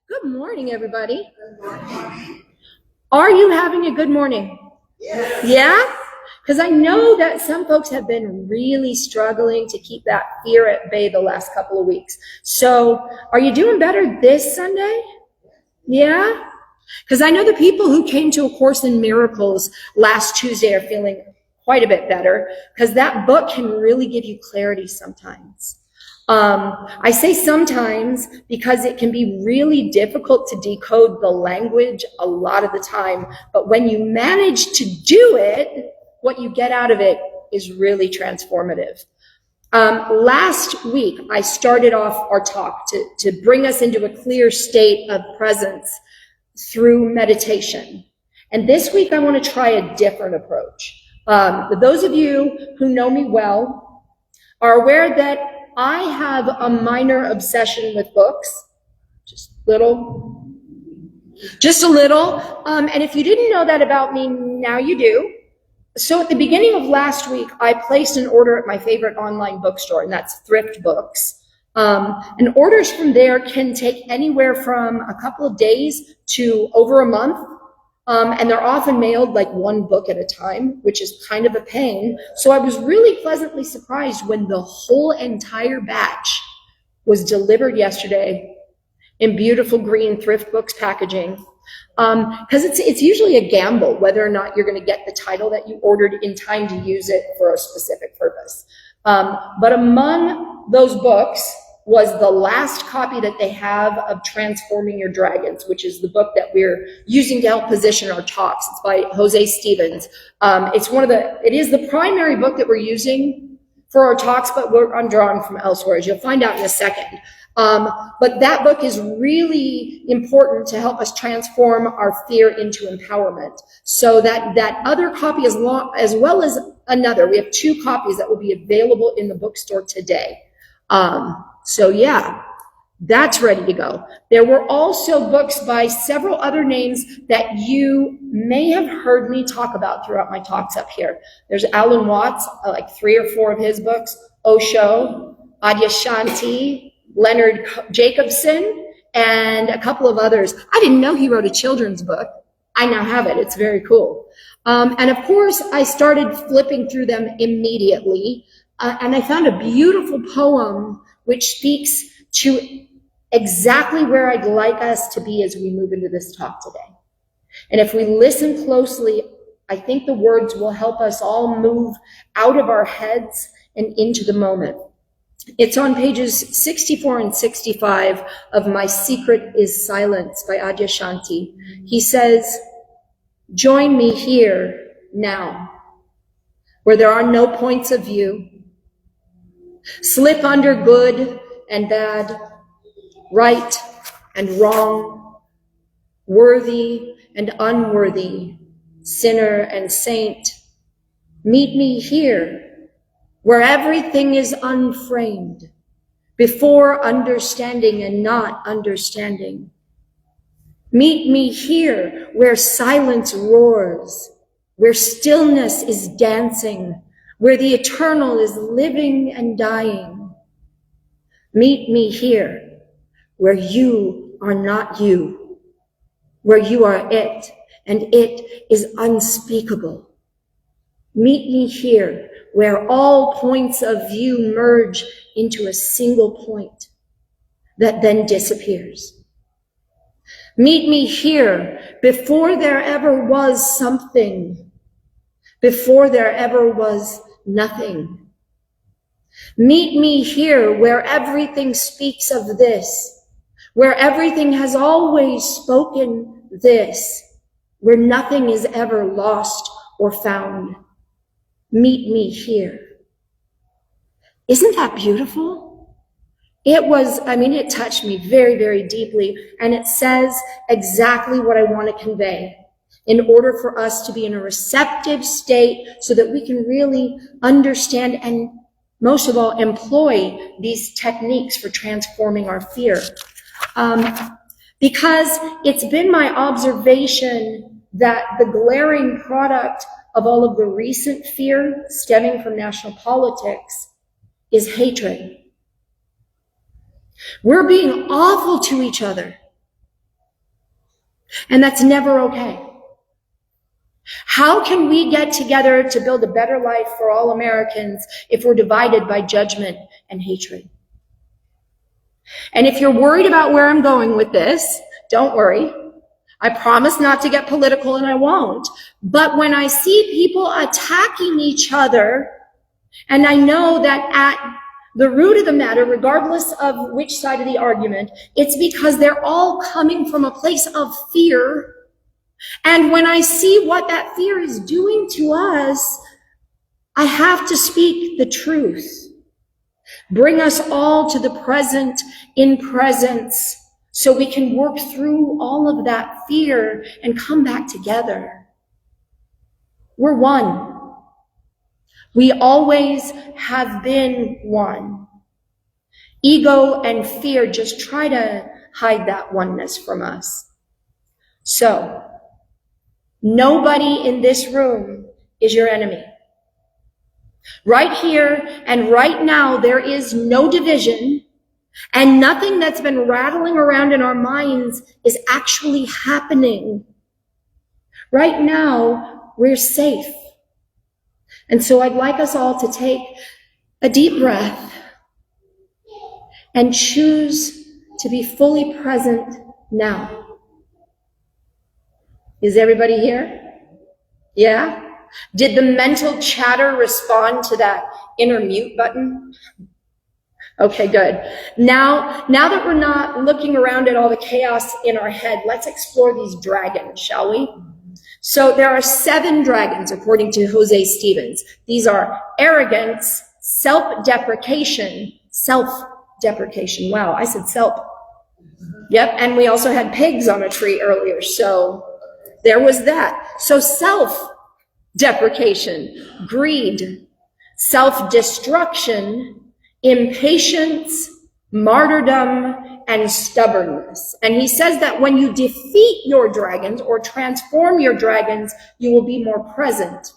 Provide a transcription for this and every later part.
Good morning, everybody. Are you having a good morning? Yes. Yeah? Because I know that some folks have been really struggling to keep that fear at bay the last couple of weeks. So, are you doing better this Sunday? Yeah? Because I know the people who came to A Course in Miracles last Tuesday are feeling quite a bit better, because that book can really give you clarity sometimes. I say sometimes because it can be really difficult to decode the language a lot of the time, but when you manage to do it, what you get out of it is really transformative. Last week, I started off our talk to bring us into a clear state of presence through meditation. And this week, I want to try a different approach. Those of you who know me well are aware that I have a minor obsession with books, just a little. And if you didn't know that about me, now you do. So at the beginning of last week, I placed an order at my favorite online bookstore, and that's Thrift Books. And orders from there can take anywhere from a couple of days to over a month. And they're often mailed like one book at a time, which is kind of a pain. So I was really pleasantly surprised when the whole entire batch was delivered yesterday in beautiful green Thrift Books packaging. Because it's usually a gamble whether or not you're going to get the title that you ordered in time to use it for a specific purpose. But among those books was the last copy that they have of Transforming Your Dragons, which is the book that we're using to help position our talks. It's by Jose Stevens. It is the primary book that we're using for our talks, but I'm drawing from elsewhere, as you'll find out in a second. But that book is really important to help us transform our fear into empowerment. So that other copy, as well as another, we have 2 copies that will be available in the bookstore today. So yeah, that's ready to go. There were also books by several other names that you may have heard me talk about throughout my talks up here. There's Alan Watts, like 3 or 4 of his books, Osho, Adyashanti, Leonard Jacobson, and a couple of others. I didn't know he wrote a children's book. I now have it. It's very cool. And of course, I started flipping through them immediately, and I found a beautiful poem which speaks to exactly where I'd like us to be as we move into this talk today. And if we listen closely, I think the words will help us all move out of our heads and into the moment. It's on pages 64 and 65 of My Secret is Silence by Adyashanti. He says, "Join me here now, where there are no points of view. Slip under good and bad, right and wrong, worthy and unworthy, sinner and saint. Meet me here, where everything is unframed, before understanding and not understanding. Meet me here, where silence roars, where stillness is dancing, where the eternal is living and dying. Meet me here, where you are not you, where you are it, and it is unspeakable. Meet me here, where all points of view merge into a single point that then disappears. Meet me here, before there ever was something, before there ever was nothing. Meet me here, where everything speaks of this, where everything has always spoken this, where nothing is ever lost or found. Meet me here." Isn't that beautiful? It touched me very, very deeply, and it says exactly what I want to convey in order for us to be in a receptive state so that we can really understand and, most of all, employ these techniques for transforming our fear. Because it's been my observation that the glaring product of all of the recent fear stemming from national politics is hatred. We're being awful to each other. And that's never okay. How can we get together to build a better life for all Americans if we're divided by judgment and hatred? And if you're worried about where I'm going with this, don't worry. I promise not to get political, and I won't. But when I see people attacking each other, and I know that at the root of the matter, regardless of which side of the argument, it's because they're all coming from a place of fear. And when I see what that fear is doing to us, I have to speak the truth. Bring us all to the present in presence so we can work through all of that fear and come back together. We're one. We always have been one. Ego and fear just try to hide that oneness from us. So, nobody in this room is your enemy. Right here and right now, there is no division, and nothing that's been rattling around in our minds is actually happening. Right now, we're safe. And so I'd like us all to take a deep breath and choose to be fully present now. Is everybody here? Yeah? Did the mental chatter respond to that inner mute button? Okay, good. Now that we're not looking around at all the chaos in our head, let's explore these dragons, shall we? So there are 7 dragons, according to Jose Stevens. These are arrogance, self-deprecation. Wow, I said self. Yep, and we also had pigs on a tree earlier, so there was that. So self-deprecation, greed, self-destruction, impatience, martyrdom, and stubbornness. And he says that when you defeat your dragons or transform your dragons, you will be more present.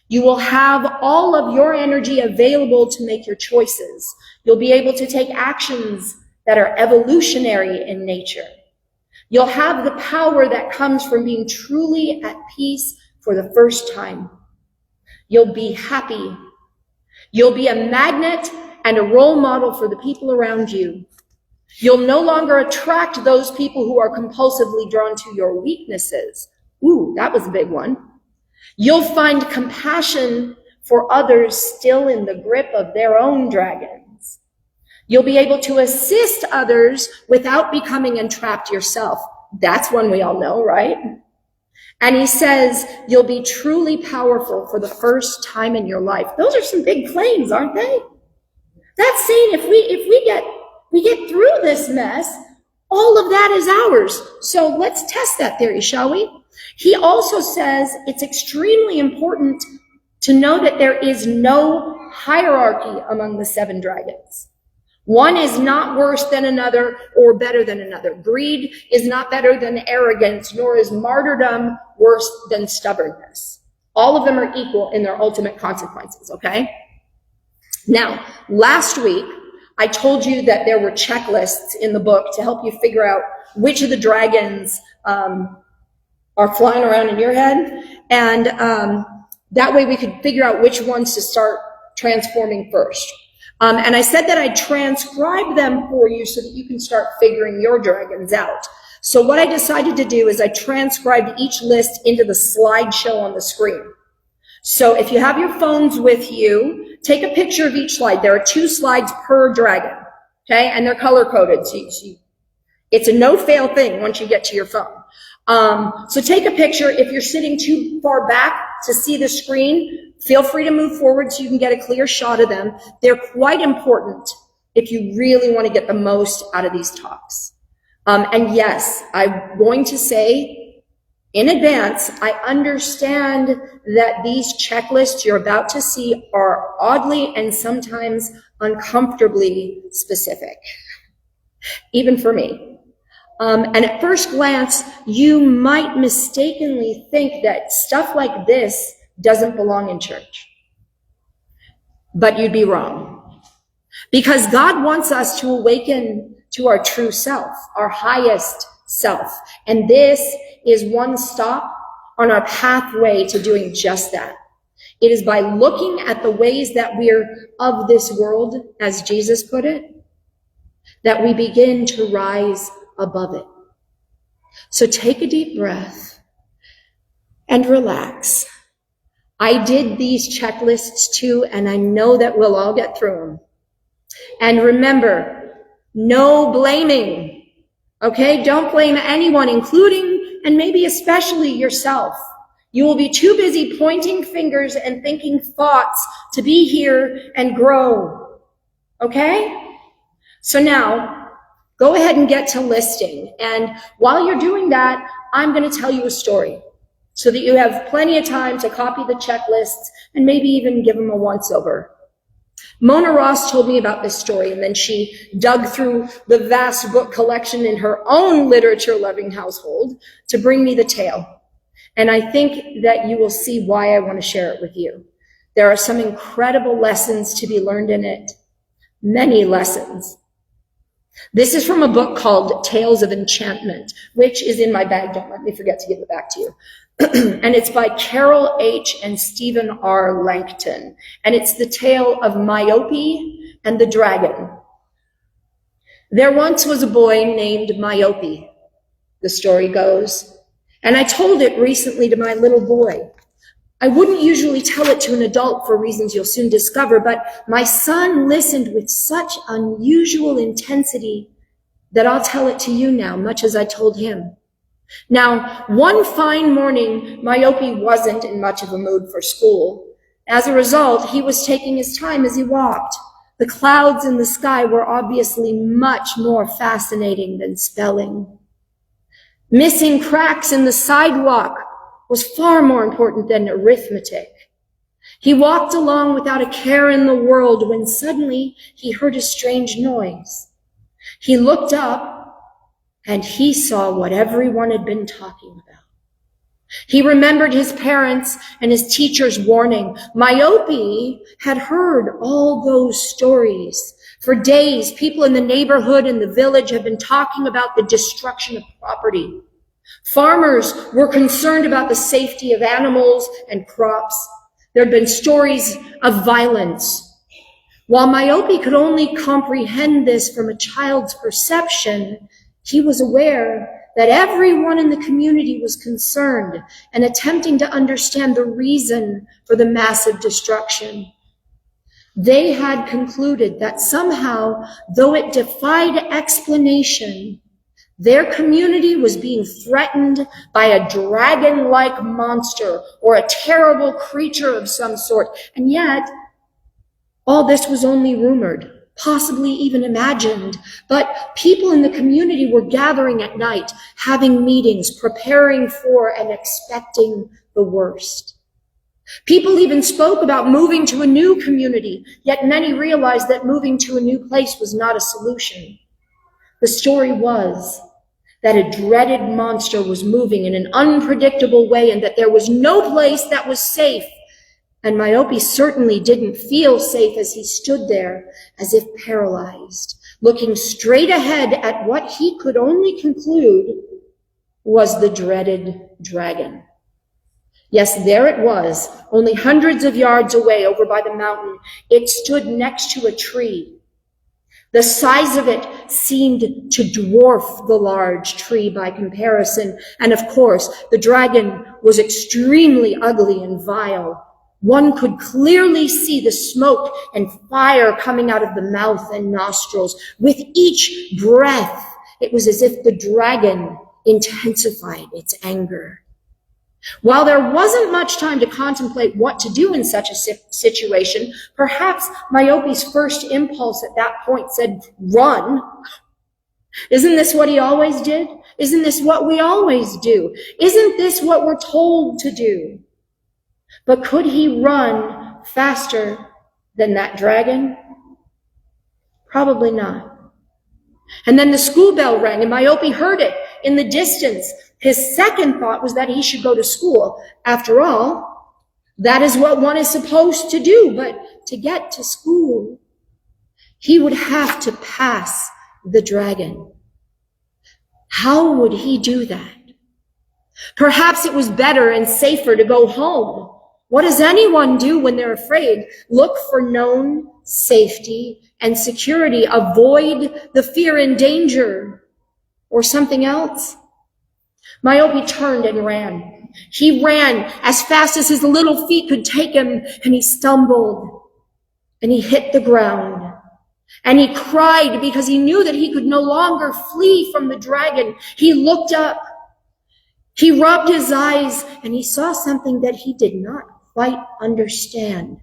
You will have all of your energy available to make your choices. You'll be able to take actions that are evolutionary in nature. You'll have the power that comes from being truly at peace for the first time. You'll be happy. You'll be a magnet and a role model for the people around you. You'll no longer attract those people who are compulsively drawn to your weaknesses. Ooh, that was a big one. You'll find compassion for others still in the grip of their own dragons. You'll be able to assist others without becoming entrapped yourself. That's one we all know, right? And he says, you'll be truly powerful for the first time in your life. Those are some big claims, aren't they? That's saying if we get through this mess, all of that is ours. So let's test that theory, shall we? He also says it's extremely important to know that there is no hierarchy among the 7 dragons. One is not worse than another or better than another. Greed is not better than arrogance, nor is martyrdom worse than stubbornness. All of them are equal in their ultimate consequences, okay? Now, last week, I told you that there were checklists in the book to help you figure out which of the dragons are flying around in your head. And that way we could figure out which ones to start transforming first. And I said that I'd transcribe them for you so that you can start figuring your dragons out. So what I decided to do is I transcribed each list into the slideshow on the screen. So if you have your phones with you, take a picture of each slide. There are 2 slides per dragon, okay? And they're color-coded. So it's a no-fail thing once you get to your phone. So take a picture. If you're sitting too far back to see the screen, feel free to move forward so you can get a clear shot of them. They're quite important if you really want to get the most out of these talks. And yes, I'm going to say in advance, I understand that these checklists you're about to see are oddly and sometimes uncomfortably specific, even for me. And at first glance, you might mistakenly think that stuff like this doesn't belong in church. But you'd be wrong. Because God wants us to awaken to our true self, our highest self. And this is one stop on our pathway to doing just that. It is by looking at the ways that we're of this world, as Jesus put it, that we begin to rise above it. So take a deep breath and relax. I did these checklists too, and I know that we'll all get through them. And remember, no blaming, okay? Don't blame anyone, including and maybe especially yourself. You will be too busy pointing fingers and thinking thoughts to be here and grow, okay? So now, go ahead and get to listing. And while you're doing that, I'm going to tell you a story so that you have plenty of time to copy the checklists and maybe even give them a once-over. Mona Ross told me about this story, and then she dug through the vast book collection in her own literature-loving household to bring me the tale. And I think that you will see why I want to share it with you. There are some incredible lessons to be learned in it, many lessons. This is from a book called Tales of Enchantment, which is in my bag. Don't let me forget to give it back to you. And it's by Carol H. and Stephen R. Langton. And it's the tale of Myope and the dragon. There once was a boy named Myope, the story goes. And I told it recently to my little boy. I wouldn't usually tell it to an adult for reasons you'll soon discover, but my son listened with such unusual intensity that I'll tell it to you now, much as I told him. Now, one fine morning, Myope wasn't in much of a mood for school. As a result, he was taking his time as he walked. The clouds in the sky were obviously much more fascinating than spelling. Missing cracks in the sidewalk was far more important than arithmetic. He walked along without a care in the world when suddenly he heard a strange noise. He looked up and he saw what everyone had been talking about. He remembered his parents and his teacher's warning. Myope had heard all those stories. For days, people in the neighborhood and the village had been talking about the destruction of property. Farmers were concerned about the safety of animals and crops. There had been stories of violence. While Myope could only comprehend this from a child's perception, he was aware that everyone in the community was concerned and attempting to understand the reason for the massive destruction. They had concluded that somehow, though it defied explanation, their community was being threatened by a dragon-like monster or a terrible creature of some sort. And yet, all this was only rumored, possibly even imagined. But people in the community were gathering at night, having meetings, preparing for and expecting the worst. People even spoke about moving to a new community, yet many realized that moving to a new place was not a solution. The story was that a dreaded monster was moving in an unpredictable way and that there was no place that was safe. And Myope certainly didn't feel safe as he stood there as if paralyzed, looking straight ahead at what he could only conclude was the dreaded dragon. Yes, there it was, only hundreds of yards away over by the mountain. It stood next to a tree. The size of it seemed to dwarf the large tree by comparison. And of course, the dragon was extremely ugly and vile. One could clearly see the smoke and fire coming out of the mouth and nostrils. With each breath, it was as if the dragon intensified its anger. While there wasn't much time to contemplate what to do in such a situation, perhaps Myope's first impulse at that point said, run. Isn't this what he always did? Isn't this what we always do? Isn't this what we're told to do? But could he run faster than that dragon? Probably not. And then the school bell rang and Myope heard it in the distance. His second thought was that he should go to school. After all, that is what one is supposed to do. But to get to school, he would have to pass the dragon. How would he do that? Perhaps it was better and safer to go home. What does anyone do when they're afraid? Look for known safety and security. Avoid the fear and danger, or something else. Myope turned and ran. He ran as fast as his little feet could take him, and he stumbled, and he hit the ground, and he cried because he knew that he could no longer flee from the dragon. He looked up, he rubbed his eyes, and he saw something that he did not quite understand.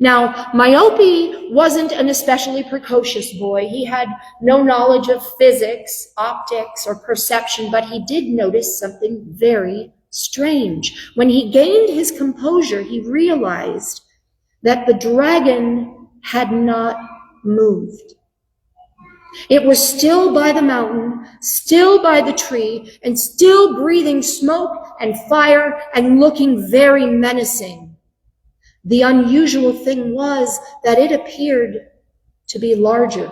Now, Myope wasn't an especially precocious boy. He had no knowledge of physics, optics, or perception, but he did notice something very strange. When he gained his composure, he realized that the dragon had not moved. It was still by the mountain, still by the tree, and still breathing smoke and fire and looking very menacing. The unusual thing was that it appeared to be larger.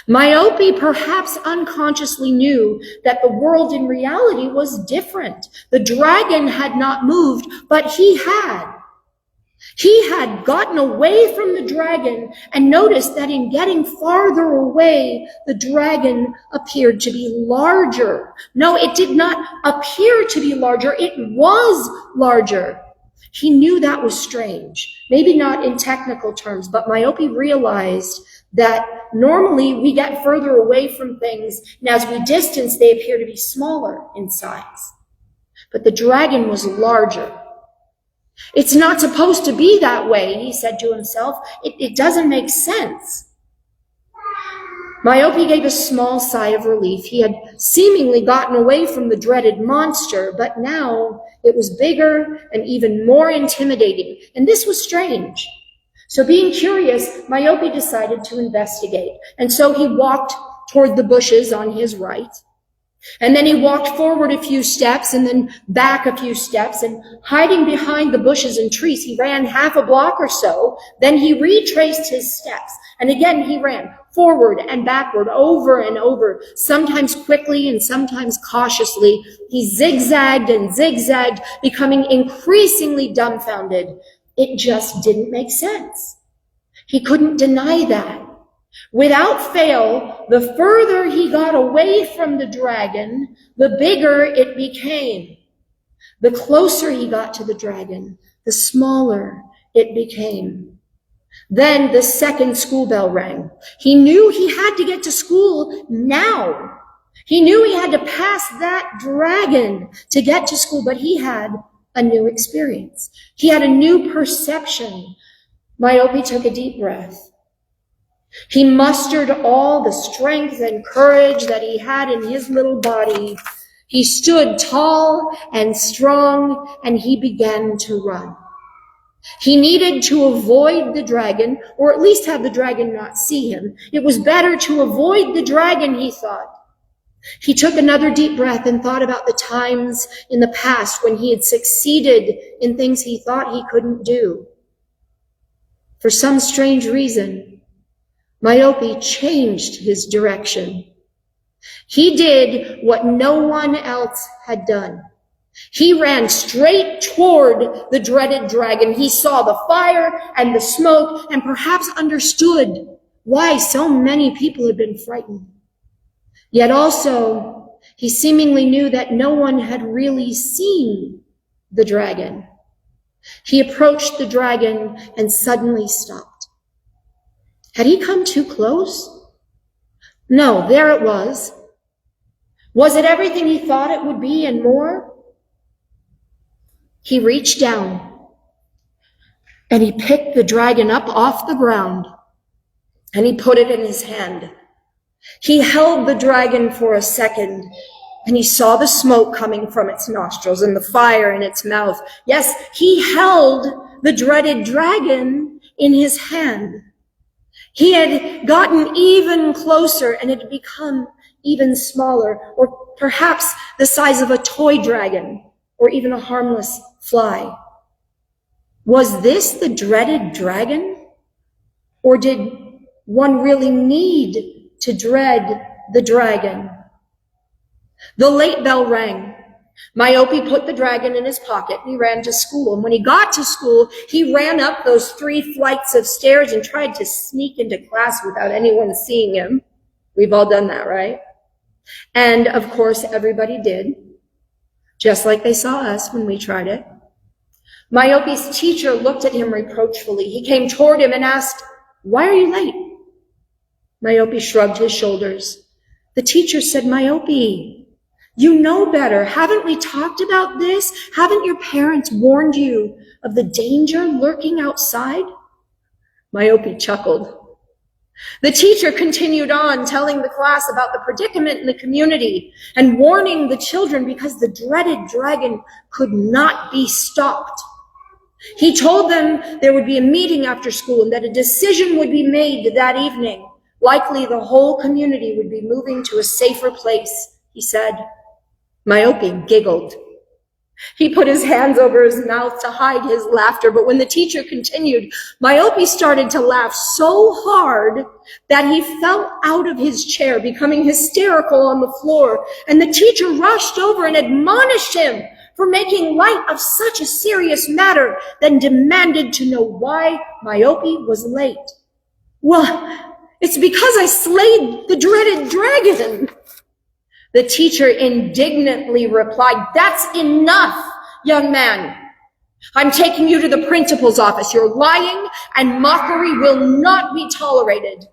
Myope perhaps unconsciously knew that the world in reality was different. The dragon had not moved, but he had. He had gotten away from the dragon and noticed that in getting farther away, the dragon appeared to be larger. No, it did not appear to be larger. It was larger. He knew that was strange. Maybe not in technical terms, but Myope realized that normally we get further away from things, and as we distance, they appear to be smaller in size. But the dragon was larger. It's not supposed to be that way, he said to himself. It doesn't make sense. Myope gave a small sigh of relief. He had seemingly gotten away from the dreaded monster, but now it was bigger and even more intimidating, and this was strange. So being curious, Myope decided to investigate, and so he walked toward the bushes on his right. And then he walked forward a few steps and then back a few steps, and hiding behind the bushes and trees, he ran half a block or so. Then he retraced his steps, and again he ran forward and backward, over and over, sometimes quickly and sometimes cautiously. He zigzagged and zigzagged, becoming increasingly dumbfounded. It just didn't make sense. He couldn't deny that. Without fail, the further he got away from the dragon, the bigger it became. The closer he got to the dragon, the smaller it became. Then the second school bell rang. He knew he had to get to school now. He knew he had to pass that dragon to get to school, but he had a new experience. He had a new perception. Myope took a deep breath. He mustered all the strength and courage that he had in his little body. He stood tall and strong, and he began to run. He needed to avoid the dragon, or at least have the dragon not see him. It was better to avoid the dragon, he thought. He took another deep breath and thought about the times in the past when he had succeeded in things he thought he couldn't do. For some strange reason, Myope changed his direction. He did what no one else had done. He ran straight toward the dreaded dragon. He saw the fire and the smoke and perhaps understood why so many people had been frightened. Yet also, he seemingly knew that no one had really seen the dragon. He approached the dragon and suddenly stopped. Had he come too close? No, there it was. Was it everything he thought it would be and more? He reached down and he picked the dragon up off the ground and he put it in his hand. He held the dragon for a second and he saw the smoke coming from its nostrils and the fire in its mouth. Yes, he held the dreaded dragon in his hand. He had gotten even closer and it had become even smaller, or perhaps the size of a toy dragon, or even a harmless fly. Was this the dreaded dragon? Or did one really need to dread the dragon. The late bell rang. Myope put the dragon in his pocket and he ran to school. And when he got to school, he ran up those 3 flights of stairs and tried to sneak into class without anyone seeing him. We've all done that, right? And of course, everybody did, just like they saw us when we tried it. Myope's teacher looked at him reproachfully. He came toward him and asked, "Why are you late?" Myope shrugged his shoulders. The teacher said, "Myope, you know better. Haven't we talked about this? Haven't your parents warned you of the danger lurking outside?" Myope chuckled. The teacher continued on, telling the class about the predicament in the community and warning the children because the dreaded dragon could not be stopped. He told them there would be a meeting after school and that a decision would be made that evening. Likely the whole community would be moving to a safer place, he said. Myope giggled. He put his hands over his mouth to hide his laughter, but when the teacher continued, Myope started to laugh so hard that he fell out of his chair, becoming hysterical on the floor, and the teacher rushed over and admonished him for making light of such a serious matter, then demanded to know why Myope was late. "Well, it's because I slayed the dreaded dragon." The teacher indignantly replied, "That's enough, young man. I'm taking you to the principal's office. Your lying and mockery will not be tolerated."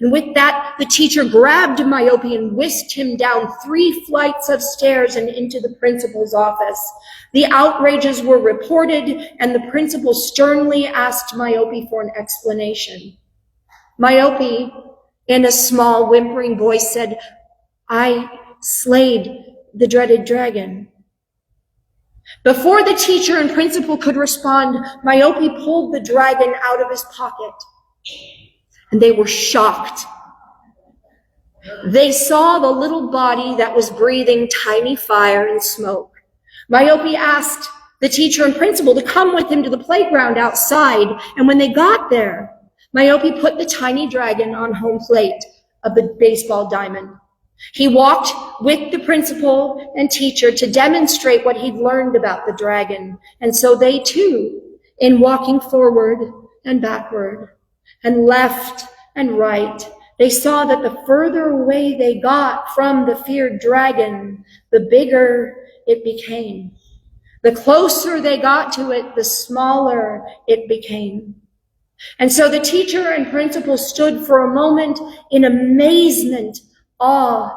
And with that, the teacher grabbed Myope and whisked him down 3 flights of stairs and into the principal's office. The outrages were reported, and the principal sternly asked Myope for an explanation. Myope, in a small, whimpering voice, said, "I slayed the dreaded dragon." Before the teacher and principal could respond, Myope pulled the dragon out of his pocket, and they were shocked. They saw the little body that was breathing tiny fire and smoke. Myope asked the teacher and principal to come with him to the playground outside, and when they got there, Myope put the tiny dragon on home plate of the baseball diamond. He walked with the principal and teacher to demonstrate what he'd learned about the dragon. And so they too, in walking forward and backward and left and right, they saw that the further away they got from the feared dragon, the bigger it became. The closer they got to it, the smaller it became. And so the teacher and principal stood for a moment in amazement, awe,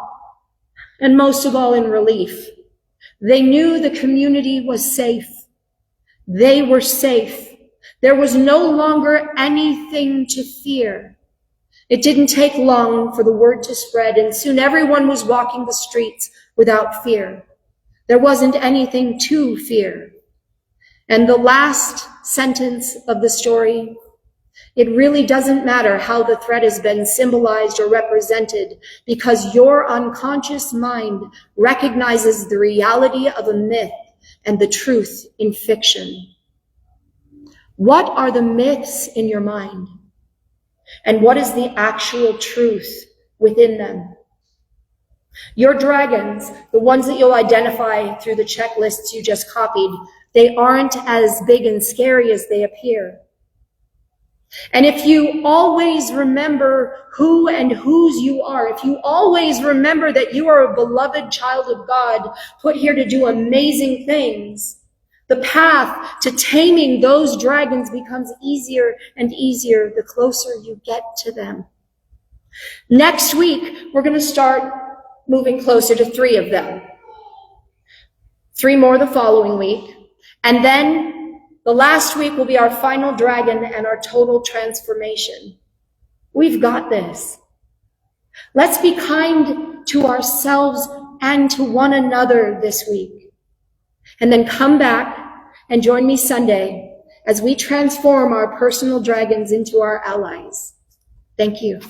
and most of all in relief. They knew the community was safe. They were safe. There was no longer anything to fear. It didn't take long for the word to spread, and soon everyone was walking the streets without fear. There wasn't anything to fear. And the last sentence of the story, it really doesn't matter how the threat has been symbolized or represented, because your unconscious mind recognizes the reality of a myth and the truth in fiction. What are the myths in your mind? And what is the actual truth within them? Your dragons, the ones that you'll identify through the checklists you just copied, they aren't as big and scary as they appear. And if you always remember who and whose you are, if you always remember that you are a beloved child of God, put here to do amazing things, the path to taming those dragons becomes easier and easier the closer you get to them. Next week, we're going to start moving closer to 3 of them. 3 more the following week. And then the last week will be our final dragon and our total transformation. We've got this. Let's be kind to ourselves and to one another this week. And then come back and join me Sunday as we transform our personal dragons into our allies. Thank you.